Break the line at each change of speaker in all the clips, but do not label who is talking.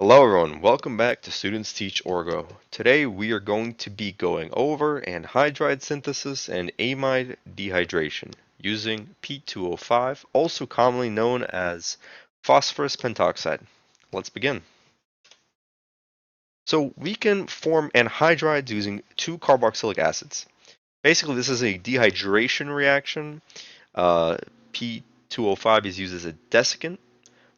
Hello everyone, welcome back to Students Teach Orgo. Today we are going to be going over anhydride synthesis and amide dehydration using P2O5, also commonly known as phosphorus pentoxide. Let's begin. So we can form anhydrides using two carboxylic acids. Basically this is a dehydration reaction. Uh, P2O5 is used as a desiccant.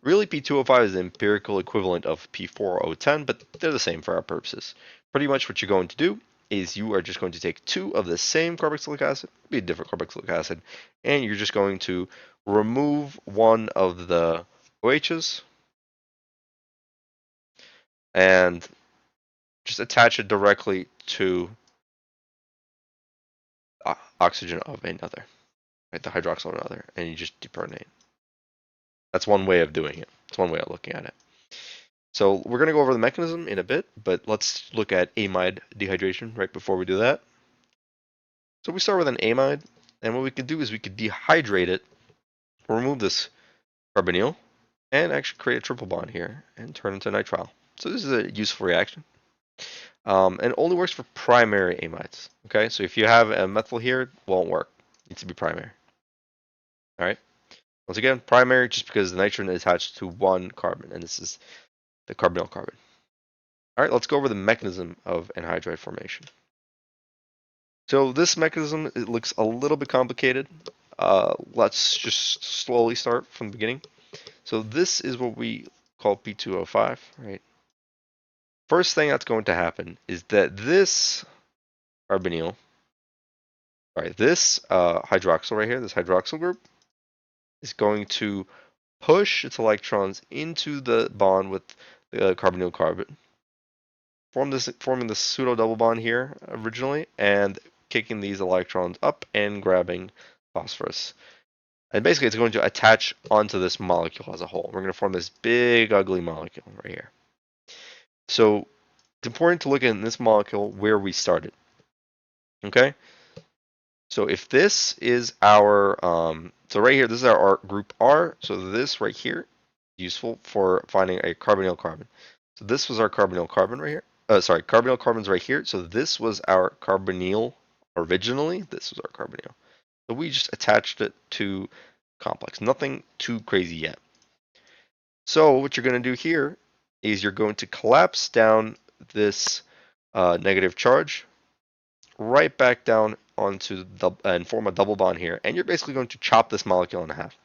Really, P2O5 is the empirical equivalent of P4O10, but they're the same for our purposes. Pretty much what you're going to do is you are just going to take two of the same carboxylic acid, be a different carboxylic acid, and you're just going to remove one of the OHs and just attach it directly to oxygen of another, right, the hydroxyl of another, and you just deprotonate. That's one way of doing it. It's one way of looking at it. So we're going to go over the mechanism in a bit, but let's look at amide dehydration right before we do that. So we start with an amide, and what we could do is we could dehydrate it, remove this carbonyl, and actually create a triple bond here and turn it into nitrile. So this is a useful reaction. And only works for primary amides. Okay, so if you have a methyl here, it won't work. It needs to be primary. All right. Once again, primary just because the nitrogen is attached to one carbon, and this is the carbonyl carbon. All right, let's go over the mechanism of anhydride formation. So this mechanism, it looks a little bit complicated. Let's just slowly start from the beginning. So this is what we call P2O5, right? First thing that's going to happen is that this carbonyl, right, this hydroxyl right here, this hydroxyl group, is going to push its electrons into the bond with the carbonyl carbon, forming this pseudo double bond here originally, and kicking these electrons up and grabbing phosphorus. And basically, it's going to attach onto this molecule as a whole. We're going to form this big, ugly molecule right here. So it's important to look at this molecule where we started. Okay? So if this is our, so right here, this is our group R. So this right here, useful for finding a carbonyl carbon. So this was our carbonyl carbon right here. Sorry, carbonyl carbon's right here. So this was our carbonyl originally. This was our carbonyl. So we just attached it to complex. Nothing too crazy yet. So what you're going to do here is you're going to collapse down this negative charge right back down onto the and form a double bond here, and you're basically going to chop this molecule in half.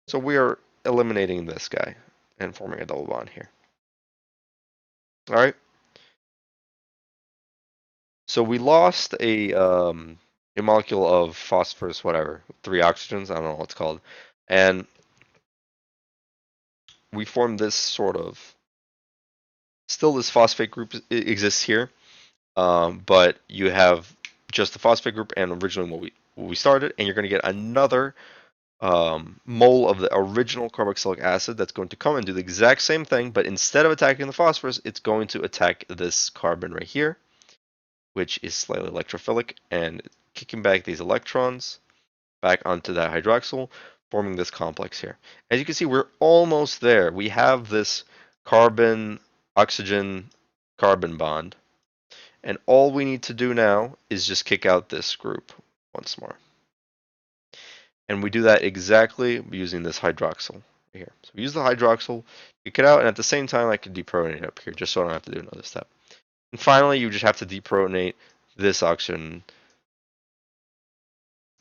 So we are eliminating this guy and forming a double bond here. All right. So we lost a molecule of phosphorus, whatever, 3 oxygens. I don't know what it's called, and we formed this sort of. Still, this phosphate group exists here, but you have just the phosphate group and originally what we started, and you're going to get another mole of the original carboxylic acid that's going to come and do the exact same thing, but instead of attacking the phosphorus, it's going to attack this carbon right here, which is slightly electrophilic, and kicking back these electrons back onto that hydroxyl, forming this complex here. As you can see, we're almost there. We have this carbon oxygen carbon bond, and all we need to do now is just kick out this group once more. And we do that exactly using this hydroxyl here. So we use the hydroxyl, kick it out, and at the same time I can deprotonate up here just so I don't have to do another step. And finally, you just have to deprotonate this oxygen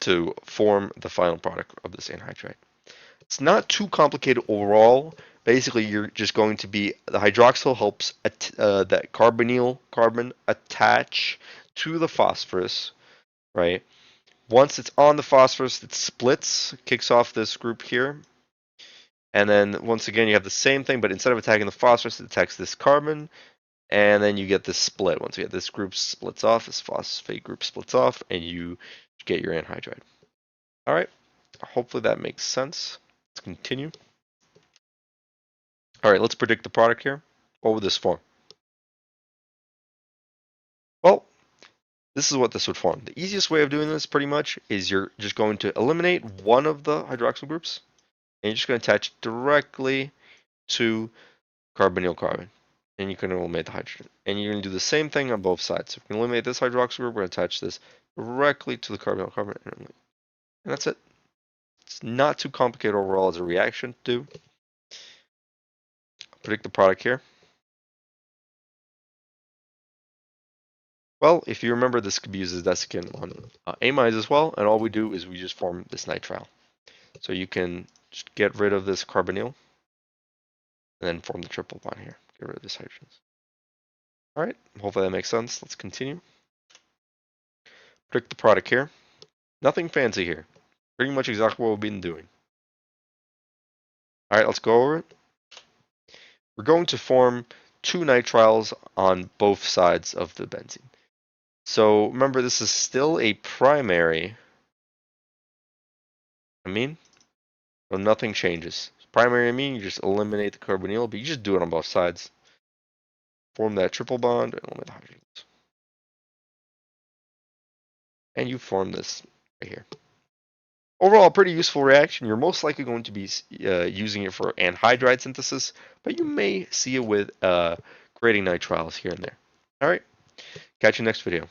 to form the final product of this anhydride. It's not too complicated overall. Basically, you're just going to be, the hydroxyl helps that carbonyl carbon attach to the phosphorus, right? Once it's on the phosphorus, it splits, kicks off this group here. And then once again, you have the same thing, but instead of attacking the phosphorus, it attacks this carbon. And then you get this split. Once you get this group splits off, this phosphate group splits off, and you get your anhydride. All right. Hopefully that makes sense. Let's continue. All right, let's predict the product here. What would this form? Well, this is what this would form. The easiest way of doing this pretty much is you're just going to eliminate one of the hydroxyl groups, and you're just going to attach directly to carbonyl carbon. And you can eliminate the hydrogen. And you're going to do the same thing on both sides. So if we can eliminate this hydroxyl group, we're going to attach this directly to the carbonyl carbon. And that's it. It's not too complicated overall as a reaction to do. Predict the product here. Well, if you remember, this could be used as desiccant on amides as well. And all we do is we just form this nitrile. So you can just get rid of this carbonyl and then form the triple bond here. Get rid of this hydrogens. All right, hopefully that makes sense. Let's continue. Predict the product here. Nothing fancy here. Pretty much exactly what we've been doing. All right, let's go over it. We're going to form two nitriles on both sides of the benzene. So remember, this is still a primary amine, so nothing changes. Primary amine, you just eliminate the carbonyl, but you just do it on both sides. Form that triple bond and eliminate the hydrogens. And you form this right here. Overall, a pretty useful reaction. You're most likely going to be using it for anhydride synthesis, but you may see it with creating nitriles here and there. All right, catch you next video.